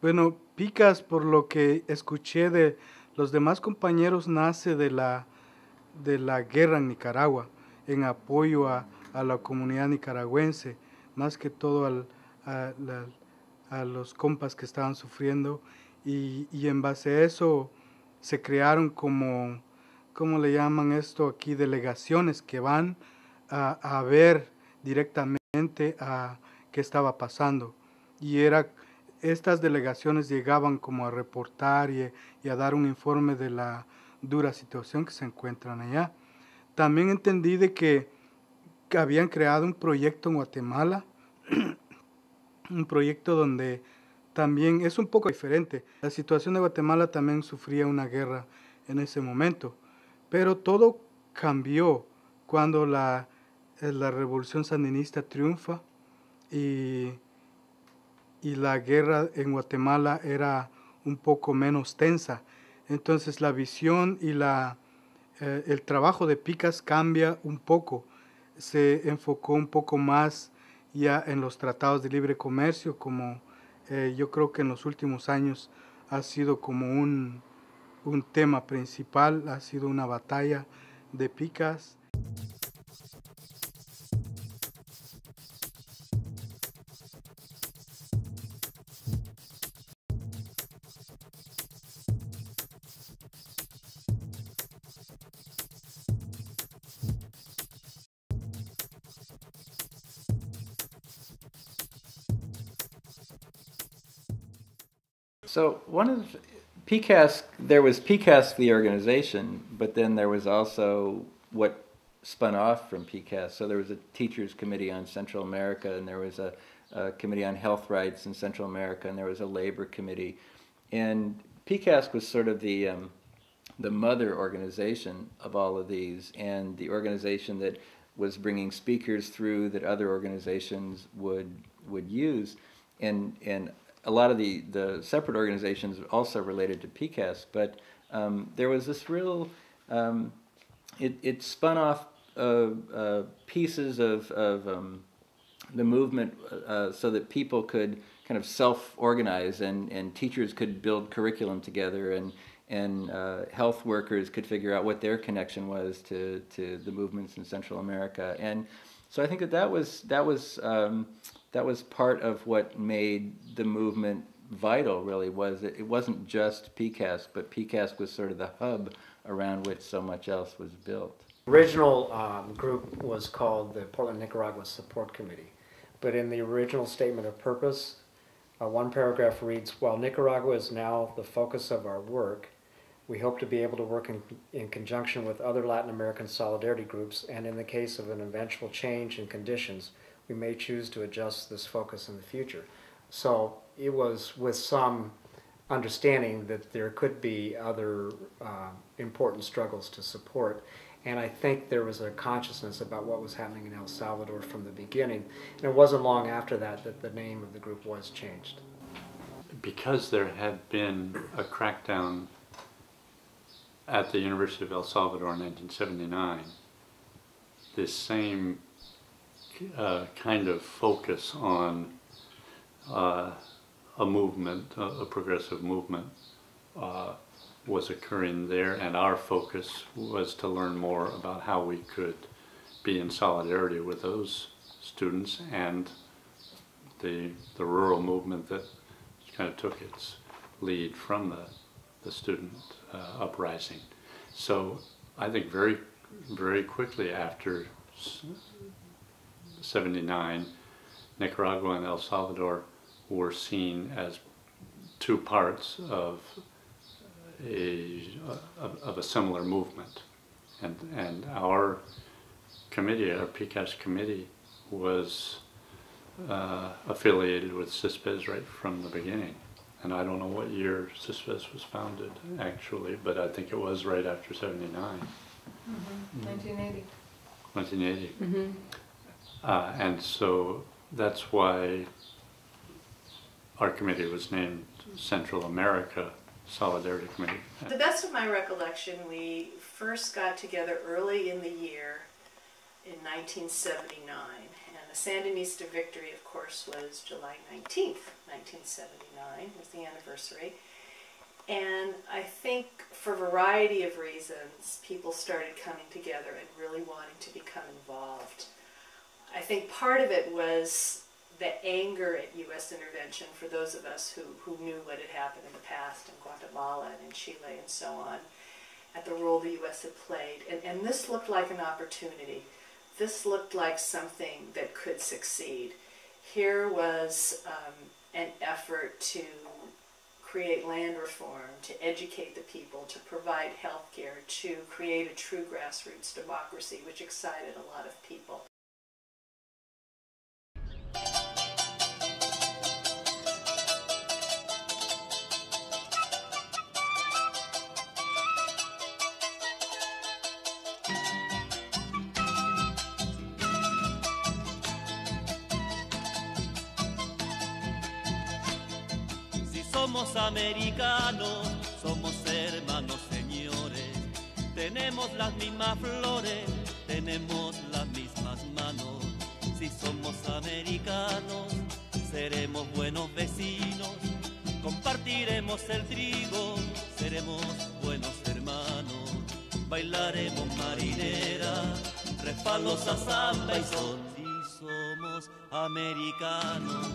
Bueno, PCASC, por lo que escuché de los demás compañeros, nace de la guerra en Nicaragua, en apoyo a la comunidad nicaragüense, más que todo a los compas que estaban sufriendo, y en base a eso se crearon como, ¿cómo le llaman esto aquí? Delegaciones que van a ver directamente a qué estaba pasando. Y estas delegaciones llegaban como a reportar y a dar un informe de la dura situación que se encuentran allá. También entendí de que habían creado un proyecto en Guatemala, un proyecto donde también es un poco diferente. La situación de Guatemala también sufría una guerra en ese momento, pero todo cambió cuando la revolución sandinista triunfa y la guerra en Guatemala era un poco menos tensa. Entonces la visión y el trabajo de PCASC cambia un poco. Se enfocó un poco más ya en los tratados de libre comercio, como yo creo que en los últimos años ha sido como un tema principal, ha sido una batalla de PCASC. So one of PCASC, there was PCASC the organization, but then there was also what spun off from PCASC. So there was a teachers committee on Central America, and there was a committee on health rights in Central America, and there was a labor committee. And PCASC was sort of the mother organization of all of these, and the organization that was bringing speakers through that other organizations would use. And a lot of the separate organizations also related to PCASC, but there was this real, it spun off pieces of the movement so that people could kind of self-organize, and teachers could build curriculum together, and health workers could figure out what their connection was to the movements in Central America. And so I think that was part of what made the movement vital, really, was that it wasn't just PCASC, but PCASC was sort of the hub around which so much else was built. The original group was called the Portland, Nicaragua Support Committee, but in the original statement of purpose, one paragraph reads, "While Nicaragua is now the focus of our work, we hope to be able to work in conjunction with other Latin American solidarity groups, and in the case of an eventual change in conditions, we may choose to adjust this focus in the future." So it was with some understanding that there could be other important struggles to support. And I think there was a consciousness about what was happening in El Salvador from the beginning. And it wasn't long after that that the name of the group was changed. Because there had been a crackdown at the University of El Salvador in 1979, this same kind of focus on a movement, a progressive movement, was occurring there, and our focus was to learn more about how we could be in solidarity with those students and the rural movement that kind of took its lead from the student uprising. So I think very, very quickly after 79, Nicaragua and El Salvador were seen as two parts of a similar movement, and our committee, our PCASC committee, was affiliated with CISPES right from the beginning. And I don't know what year CISPES was founded, actually, but I think it was right after 79. Mm-hmm. 1980. 1980. Mm-hmm. And so that's why our committee was named Central America Solidarity Committee. To the best of my recollection, we first got together early in the year in 1979, and Sandinista victory, of course, was July 19th, 1979, was the anniversary. And I think for a variety of reasons, people started coming together and really wanting to become involved. I think part of it was the anger at U.S. intervention for those of us who knew what had happened in the past in Guatemala and in Chile and so on, at the role the U.S. had played. And this looked like an opportunity. This looked like something that could succeed. Here was an effort to create land reform, to educate the people, to provide health care, to create a true grassroots democracy, which excited a lot of people. Somos americanos, somos hermanos, señores. Tenemos las mismas flores, tenemos las mismas manos. Si somos americanos, seremos buenos vecinos. Compartiremos el trigo, seremos buenos hermanos. Bailaremos marinera, respalos a samba y son. Si somos americanos,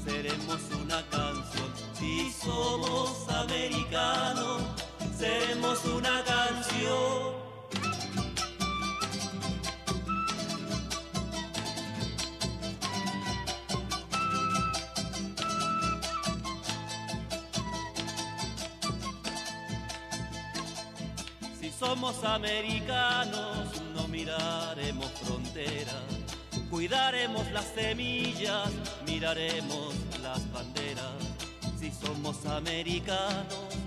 seremos una canción. Si somos americanos, seremos una canción. Si somos americanos, no miraremos fronteras. Cuidaremos las semillas, miraremos las banderas. Si somos americanos,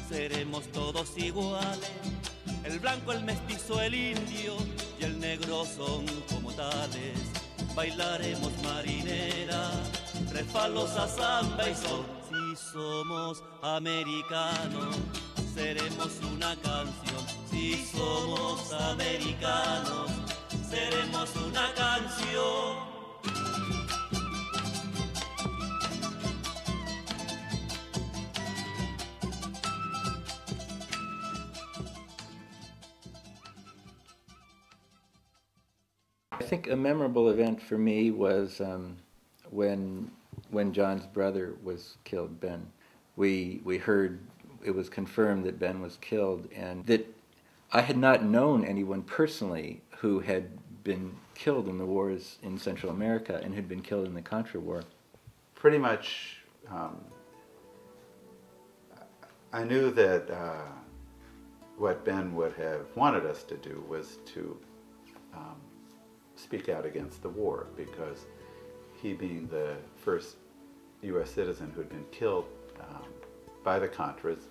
seremos todos iguales. El blanco, el mestizo, el indio y el negro son como tales. Bailaremos marinera, respalos a samba y son. Si somos americanos, seremos una canción. Si somos americanos, seremos una canción. I think a memorable event for me was when John's brother was killed, Ben. We heard, it was confirmed that Ben was killed, and that I had not known anyone personally who had been killed in the wars in Central America and had been killed in the Contra War. Pretty much, I knew that what Ben would have wanted us to do was to speak out against the war, because he, being the first U.S. citizen who'd been killed by the Contras,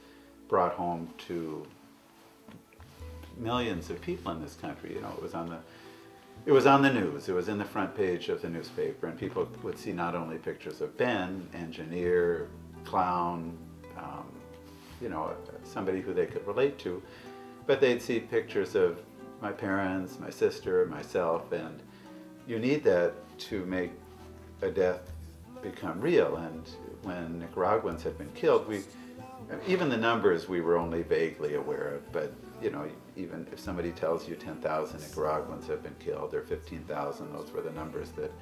brought home to millions of people in this country. You know, it was on the news. It was in the front page of the newspaper, and people would see not only pictures of Ben, engineer, clown, you know, somebody who they could relate to, but they'd see pictures of my parents, my sister, myself, and you need that to make a death become real. And when Nicaraguans had been killed, even the numbers we were only vaguely aware of, but you know, even if somebody tells you 10,000 Nicaraguans have been killed, or 15,000, those were the numbers that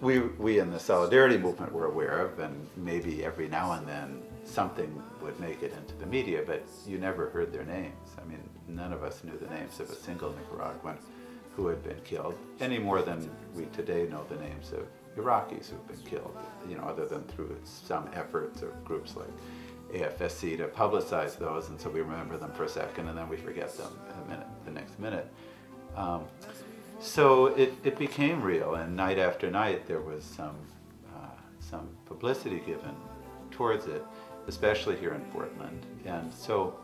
we in the Solidarity movement were aware of, and maybe every now and then something would make it into the media, but you never heard their names. I mean, none of us knew the names of a single Nicaraguan who had been killed, any more than we today know the names of Iraqis who've been killed, you know, other than through some efforts of groups like AFSC to publicize those, and so we remember them for a second and then we forget them in a minute, the next minute. So it became real, and night after night there was some publicity given towards it, especially here in Portland. And so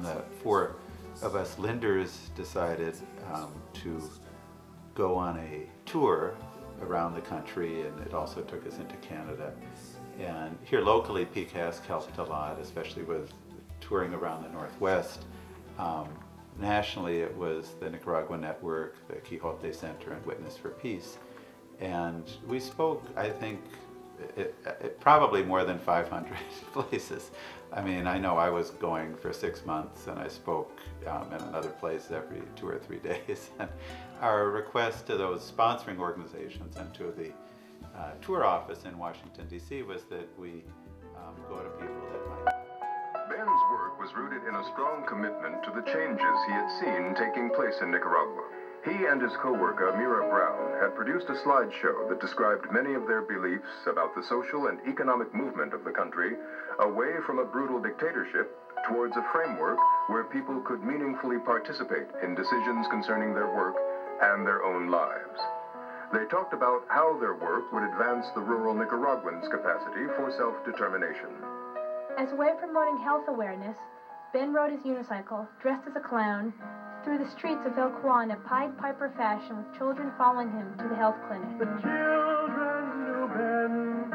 the four of us Linders decided to go on a tour around the country, and it also took us into Canada. And here locally, PCASC helped a lot, especially with touring around the Northwest. Nationally, it was the Nicaragua Network, the Quixote Center, and Witness for Peace. And we spoke, I think, probably more than 500 places. I mean, I know I was going for 6 months, and I spoke in another place every 2 or 3 days. And our request to those sponsoring organizations and to the tour office in Washington, D.C. was that we go to people that might. Ben's work was rooted in a strong commitment to the changes he had seen taking place in Nicaragua. He and his co-worker, Mira Brown, had produced a slideshow that described many of their beliefs about the social and economic movement of the country away from a brutal dictatorship towards a framework where people could meaningfully participate in decisions concerning their work and their own lives. They talked about how their work would advance the rural Nicaraguans' capacity for self-determination. As a way of promoting health awareness, Ben rode his unicycle, dressed as a clown, through the streets of El Cuan in a Pied Piper fashion, with children following him to the health clinic. The children knew Ben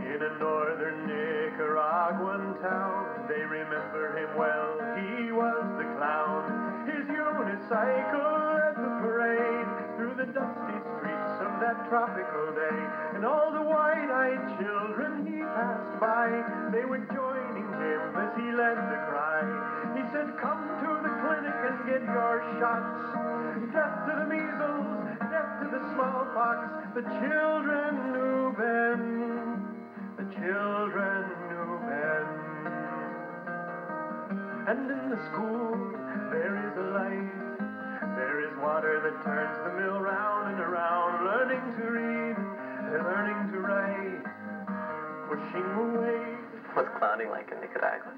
in a northern Nicaraguan town. They remember him well, he was the clown. His unicycle led the parade through the dusty streets of that tropical day. And all the wide-eyed children he passed by, they were joining him as he led the cry. He said, come to the clinic and get your shots. Death to the measles, death to the smallpox. The children knew Ben. The children knew Ben. And in the school, there is a light. There is water that turns the mill round and around. Learning to read, learning to write. Pushing away. What's clowning like in Nicaragua?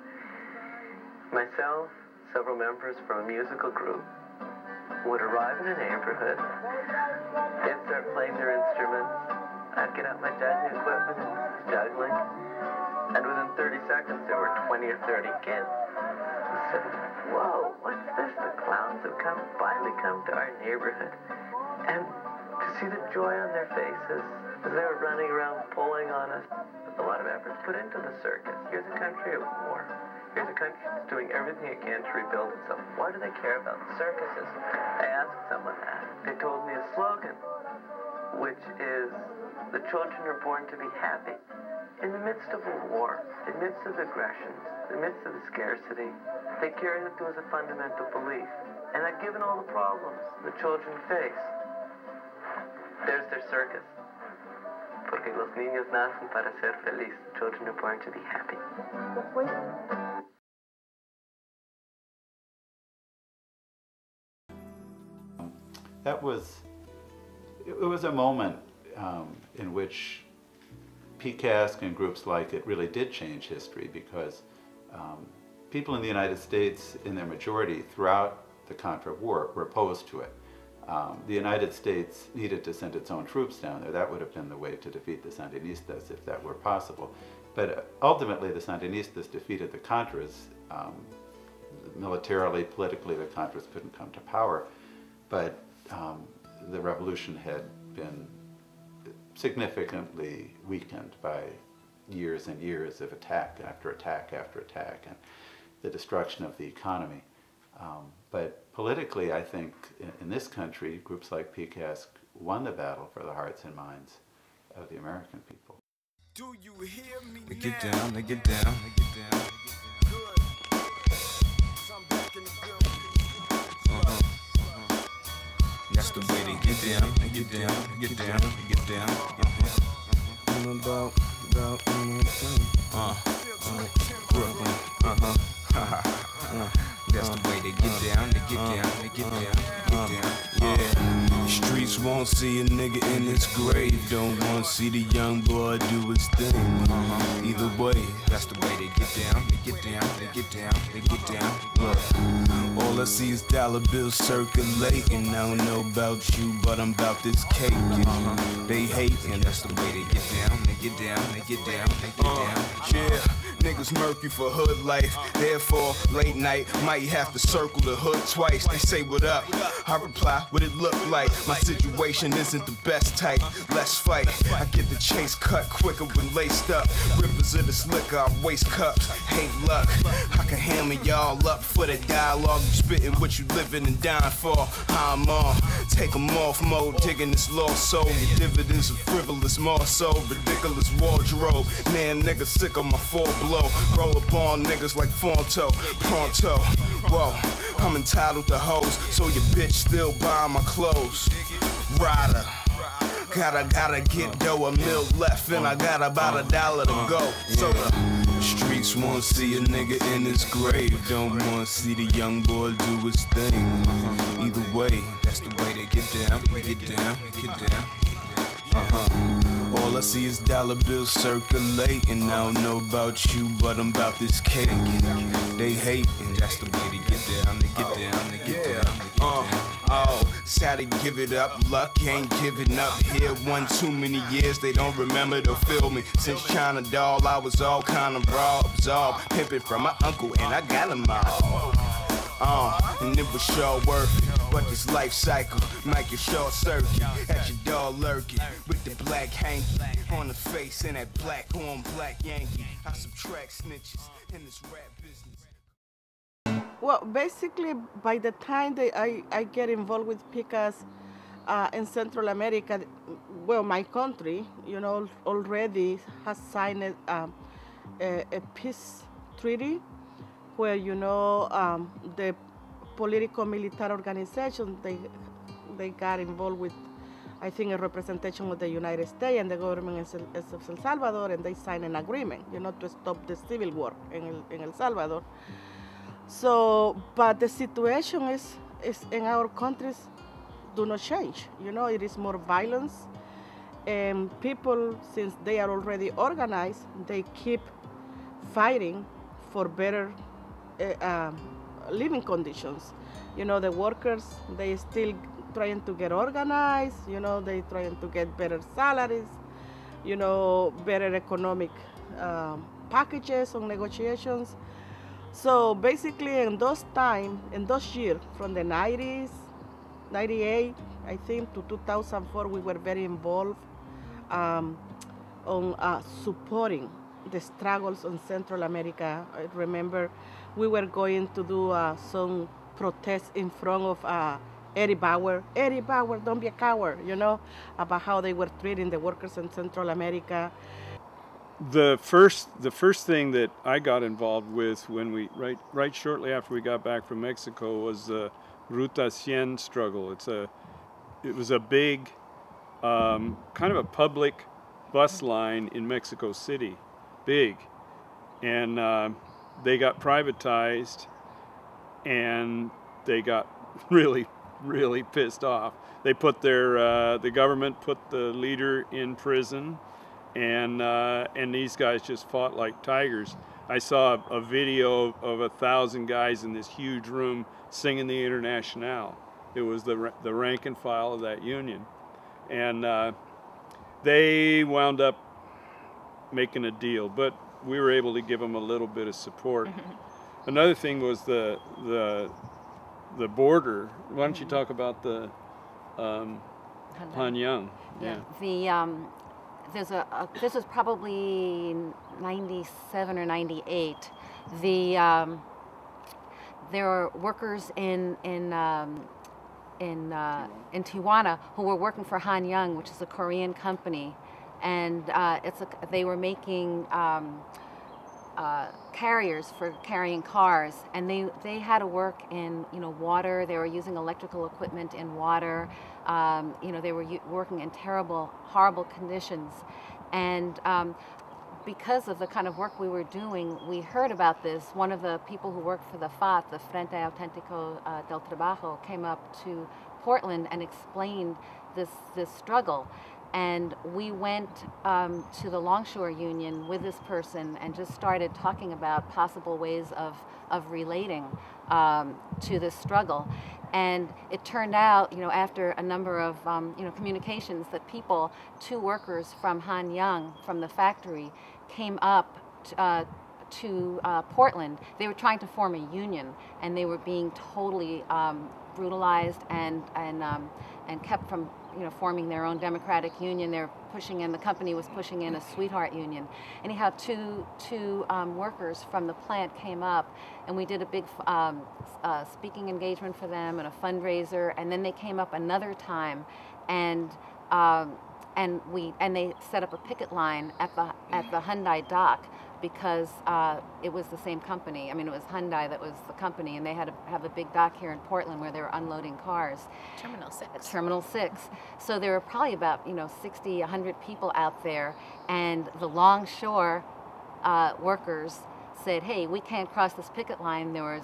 Myself, several members from a musical group would arrive in a neighborhood. They'd start playing their instruments. I'd get out my judging equipment and juggling. And within 30 seconds, there were 20 or 30 kids who said, whoa, what's this? The clowns have finally come to our neighborhood. And to see the joy on their faces as they were running around pulling on us. A lot of effort put into the circus. Here's a country of war. Here's a country that's doing everything it can to rebuild itself. Why do they care about the circuses? I asked someone that. They told me a slogan, which is, the children are born to be happy. In the midst of a war, in the midst of aggressions, in the midst of the scarcity, they carried that there was a fundamental belief. And that given all the problems the children face, there's their circus. Porque los niños nacen para ser feliz. Children are born to be happy. It was a moment in which PCASC and groups like it really did change history, because people in the United States, in their majority throughout the Contra War, were opposed to it. The United States needed to send its own troops down there. That would have been the way to defeat the Sandinistas if that were possible. But ultimately the Sandinistas defeated the Contras. Militarily, politically, the Contras couldn't come to power. But the revolution had been significantly weakened by years and years of attack after attack after attack, and the destruction of the economy. But politically, I think in this country, groups like PCASC won the battle for the hearts and minds of the American people. Do you hear me now? Get down, they get down, they get down. Good. I'm back in the building. That's the way they get down, they get down, they get down, they get down. Brooklyn, that's the way they get down, they get down, they get down, they get down. Yeah, streets won't see a nigga in his grave. Don't want to see the young boy do his thing. Either way, that's the way they get down, they get down, they get down, they get down. Look, all I see is dollar bills circulating. I don't know about you, but I'm about this cake. They hating, that's the way they get down, they get down, they get down, they get down. Yeah. Niggas murky for hood life. Therefore, late night, might have to circle the hood twice. They say what up, I reply what it look like. My situation isn't the best type, let's fight. I get the chase cut quicker when laced up. Rivers of this liquor, I waste cups, hate luck. I can hammer y'all up for the dialogue. You spitting what you living and dying for. How I'm on, take them off mode, digging this lost soul. Your dividends are frivolous, more so ridiculous wardrobe. Man, niggas sick of my full blow. Roll up on niggas like Fonto, pronto. Whoa, I'm entitled to hoes, so your bitch still buying my clothes. Rider, gotta get dough, a mil left, and I got about $1 to go. So the streets wanna see a nigga in his grave, don't wanna see the young boy do his thing. Either way, that's the way they get down, get down, get down. All I see is dollar bills circulating. I don't know about you, but I'm about this cake. They hate, and that's the way they get down, they get down, they get down, they get down. Oh, sad to give it up, luck ain't giving up here. One too many years, they don't remember to feel me. Since China doll, I was all kind of raw, absolved, pimping from my uncle, and I got him all. And it was sure worth it. But this life cycle might get short circuit. At your door lurking with the black hanky on the face and that black on black Yankee. I subtract snitches in this rap business. Well, basically, by the time that I get involved with PCASC in Central America, well, my country, you know, already has signed a peace treaty where, you know, the political military organization, they got involved with, I think, a representation of the United States and the government of El Salvador, and they signed an agreement, you know, to stop the civil war in El Salvador. So, but the situation is in our countries do not change. You know, it is more violence, and people, since they are already organized, they keep fighting for better living conditions. You know, the workers, they still trying to get organized, you know, they trying to get better salaries, you know, better economic packages on negotiations. So basically in those years, from the 90s, 98, I think, to 2004, we were very involved on supporting the struggles in Central America. I remember we were going to do some protests in front of Eddie Bauer. Eddie Bauer, don't be a coward, you know, about how they were treating the workers in Central America. The first thing that I got involved with when we, right shortly after we got back from Mexico, was the Ruta 100 struggle. It was a big, kind of a public bus line in Mexico City, big, and they got privatized, and they got really, really pissed off. They put the government put the leader in prison, and these guys just fought like tigers. I saw a video of 1,000 guys in this huge room singing the Internationale. It was the rank and file of that union, and they wound up making a deal, but we were able to give them a little bit of support. Another thing was the border. Why don't you talk about the Hanyang? Yeah. This was probably 97 or 98. There were workers in Tijuana who were working for Hanyang, which is a Korean company, and they were making carriers for carrying cars, and they had to work in water. They were using electrical equipment in water. They were working in terrible, horrible conditions, and because of the kind of work we were doing, we heard about this. One of the people who worked for the FAT, the Frente Auténtico del Trabajo, came up to Portland and explained this struggle. And we went to the Longshore Union with this person and just started talking about possible ways of relating to this struggle. And it turned out, after a number of communications, that two workers from Hanyang, from the factory, came up to Portland, they were trying to form a union, and they were being totally brutalized and kept from forming their own democratic union. They're pushing in, the company was pushing in a sweetheart union. Anyhow, two workers from the plant came up, and we did a big speaking engagement for them and a fundraiser, and then they came up another time, and they set up a picket line at the Hyundai dock, because it was the same company. I mean, it was Hyundai that was the company, and they had to have a big dock here in Portland where they were unloading cars. Terminal 6. Terminal 6. So there were probably about 60, 100 people out there, and the longshore workers said, "Hey, we can't cross this picket line." There was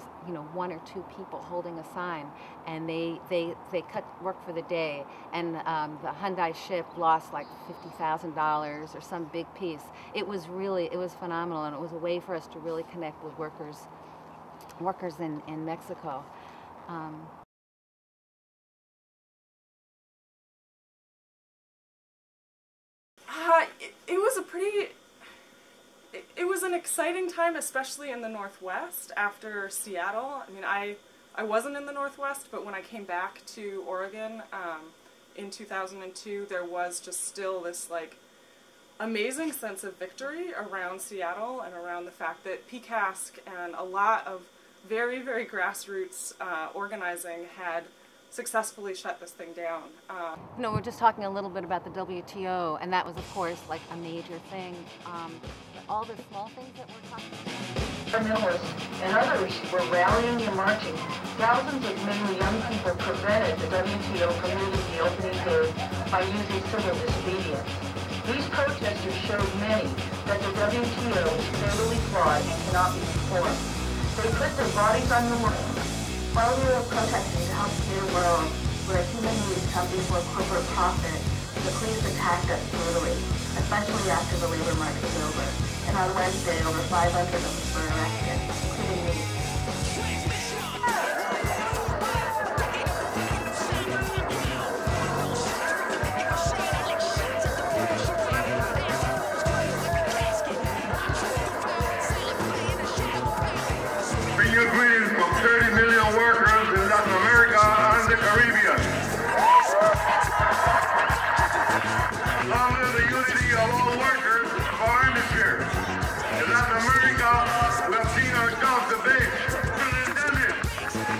1 or 2 people holding a sign, and they cut work for the day, and the Hyundai ship lost like $50,000 or some big piece. It was phenomenal, and it was a way for us to really connect with workers in Mexico. It was an exciting time, especially in the Northwest after Seattle. I mean, I wasn't in the Northwest, but when I came back to Oregon in 2002, there was just still this amazing sense of victory around Seattle and around the fact that PCASC and a lot of very, very grassroots organizing had successfully shut this thing down. We're just talking a little bit about the WTO, and that was, of course, a major thing. All the small things that we're talking about. Millers and others were rallying and marching. Thousands of mainly young people prevented the WTO from meeting the opening day by using civil disobedience. These protesters showed many that the WTO is fatally flawed and cannot be reformed. They put their bodies on the line. While we were protesting to help save a world where human needs come before corporate profit, the police attacked us brutally, especially after the labor march was over. And on Wednesday, over 500 of us were arrested, including me. Bring your greetings from 30 million workers in Latin America and the Caribbean. Long live the unity of all workers of our hemisphere. In Latin America, we have seen ourselves debased.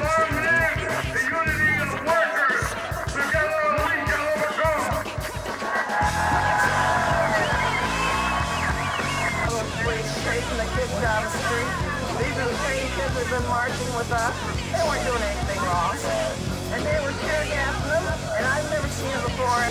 Long live the unity of workers. Together we shall overcome. Chasing the kids down the street. These are the same kids that have been marching with us. They weren't doing anything wrong. And they were tear gassing them, and I've never seen it before.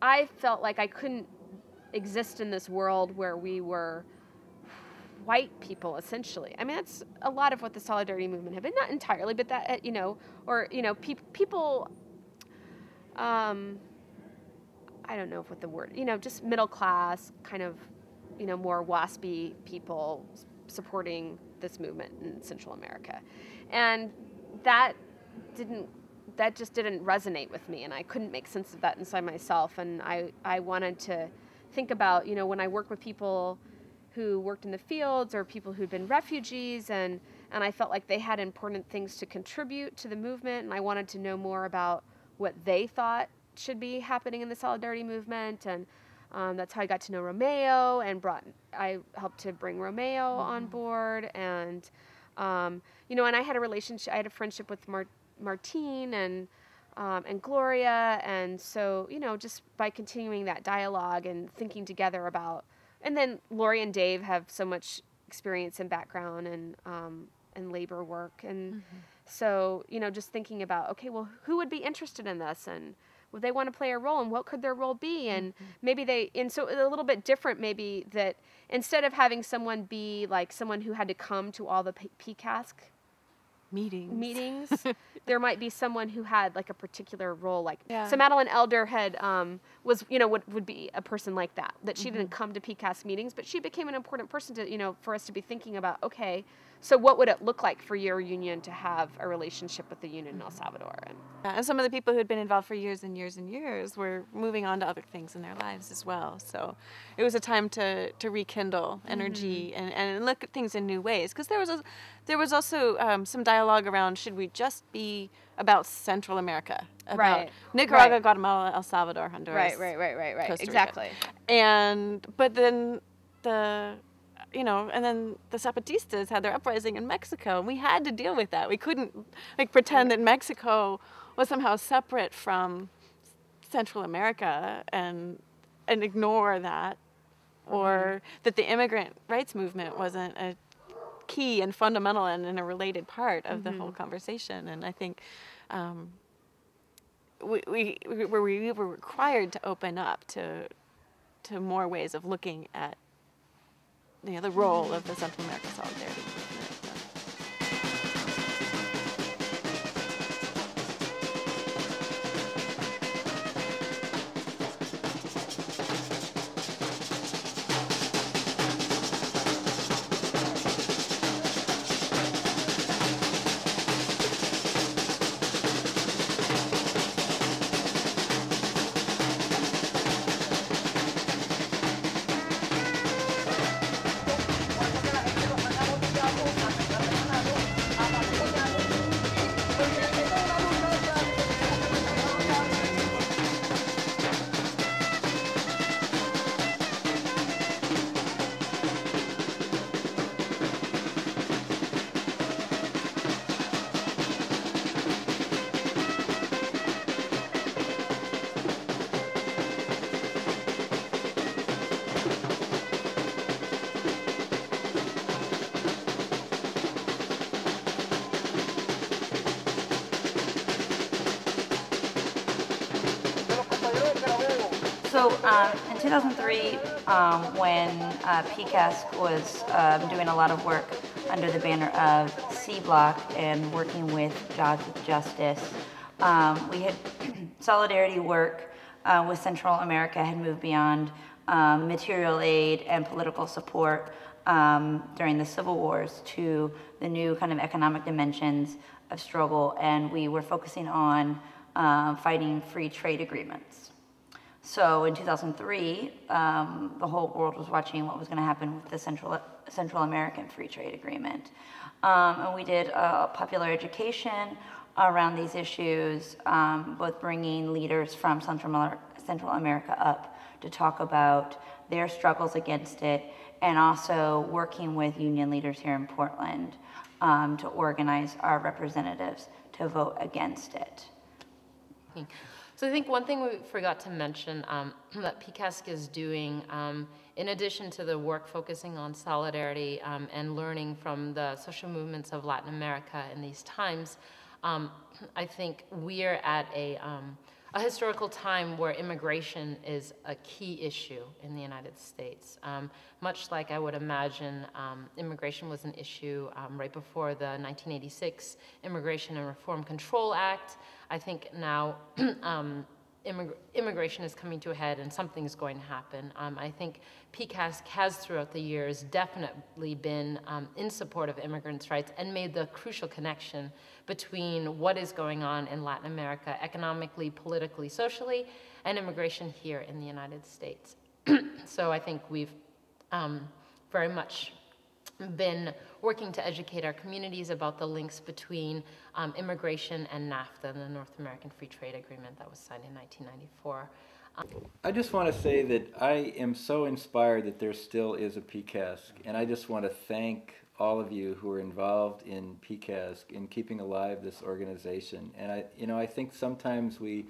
I felt like I couldn't exist in this world where we were white people, essentially. I mean, that's a lot of what the Solidarity movement had been. Not entirely, but that, people, I don't know what the word, just middle class, kind of, more waspy people supporting this movement in Central America. And that just didn't resonate with me, and I couldn't make sense of that inside myself. And I wanted to think about, when I work with people who worked in the fields or people who'd been refugees, and I felt like they had important things to contribute to the movement, and I wanted to know more about what they thought should be happening in the Solidarity movement. And that's how I got to know Romeo, and I helped to bring Romeo on board. And and I had a friendship with Martine and Gloria, and so just by continuing that dialogue and thinking together about, and then Lori and Dave have so much experience and background, and and labor work. And so, you know, just thinking about, okay, well, who would be interested in this, and would they want to play a role, and what could their role be? And maybe and so a little bit different, maybe, that instead of having someone be like someone who had to come to all the PCASC meetings, there might be someone who had like a particular role, like so Madeline Elder had was, you know, would be a person like that she didn't come to PCASC meetings, but she became an important person to, you know, for us to be thinking about, okay, so what would it look like for your union to have a relationship with the union in El Salvador? And some of the people who had been involved for years and years and years were moving on to other things in their lives as well. So it was a time to rekindle energy and look at things in new ways. Because there was also some dialogue around, should we just be about Central America? About Nicaragua, Guatemala, El Salvador, Honduras. Right. Costa Rica. Exactly. But then you know, and then the Zapatistas had their uprising in Mexico, and we had to deal with that. We couldn't like pretend that Mexico was somehow separate from Central America and ignore that, or that the immigrant rights movement wasn't a key and fundamental and a related part of the whole conversation. And I think we were required to open up to more ways of looking at, you know, the role of the Central America Solidarity Movement. So in 2003, when PCASC was doing a lot of work under the banner of C Block and working with Jobs with Justice, we had solidarity work with Central America had moved beyond material aid and political support during the civil wars to the new kind of economic dimensions of struggle, and we were focusing on fighting free trade agreements. So in 2003, the whole world was watching what was going to happen with the Central American Free Trade Agreement. And we did popular education around these issues, both bringing leaders from Central America up to talk about their struggles against it, and also working with union leaders here in Portland to organize our representatives to vote against it. So I think one thing we forgot to mention that PCASC is doing, in addition to the work focusing on solidarity and learning from the social movements of Latin America in these times, I think we are at a historical time where immigration is a key issue in the United States. Much like I would imagine immigration was an issue right before the 1986 Immigration and Reform Control Act, I think now immigration is coming to a head and something's going to happen. I think PCASC has throughout the years definitely been in support of immigrants' rights and made the crucial connection between what is going on in Latin America economically, politically, socially, and immigration here in the United States. So I think we've very much been working to educate our communities about the links between immigration and NAFTA, the North American Free Trade Agreement that was signed in 1994. I just want to say that I am so inspired that there still is a PCASC, and I just want to thank all of you who are involved in PCASC in keeping alive this organization. And I think sometimes we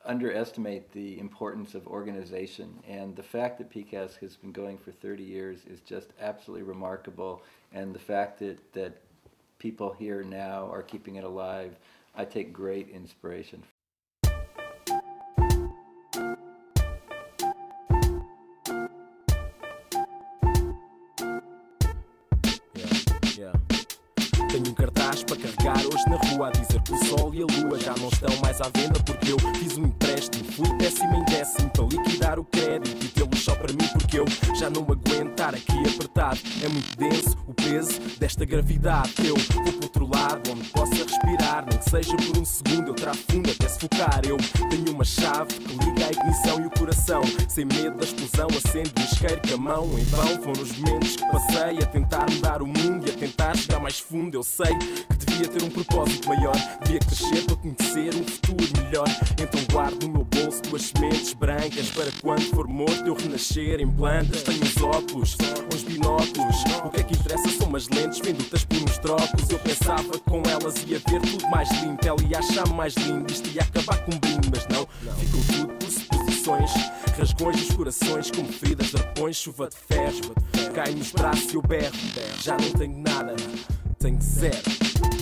underestimate the importance of organization, and the fact that PCASC has been going for 30 years is just absolutely remarkable, and the fact that people here now are keeping it alive, I take great inspiration. Tenho um cartaz para carregar hoje na rua, a dizer que o sol e a lua já não estão mais à venda, porque eu fiz um empréstimo, fui péssimo em décimo para liquidar o crédito e tê-lo só para mim, porque eu já não aguento estar aqui apertado. É muito denso o peso desta gravidade. Eu vou para outro lado onde possa respirar, nem que seja por um segundo. Eu travo fundo até sufocar. Eu tenho uma chave que liga a ignição e o coração. Sem medo da explosão acendo um isqueiro que a mão em vão. Foram os momentos que passei a tentar mudar o mundo e a tentar chegar mais fundo. Eu sei que devia ter um propósito maior, devia crescer para conhecer um futuro melhor. Então guardo no meu bolso 2 sementes brancas para quando for morto eu renascer em plantas. Tenho uns óculos, uns binóculos, o que é que interessa são umas lentes vendutas por uns trocos. Eu pensava que com elas ia ver tudo mais limpo, ela ia achar-me mais lindo, isto ia acabar com um brinde, mas não, ficou tudo por suposições. Rasgões dos corações como feridas de arpões, chuva de ferro, cai nos braços e eu berro. Já não tenho nada, tenho zero.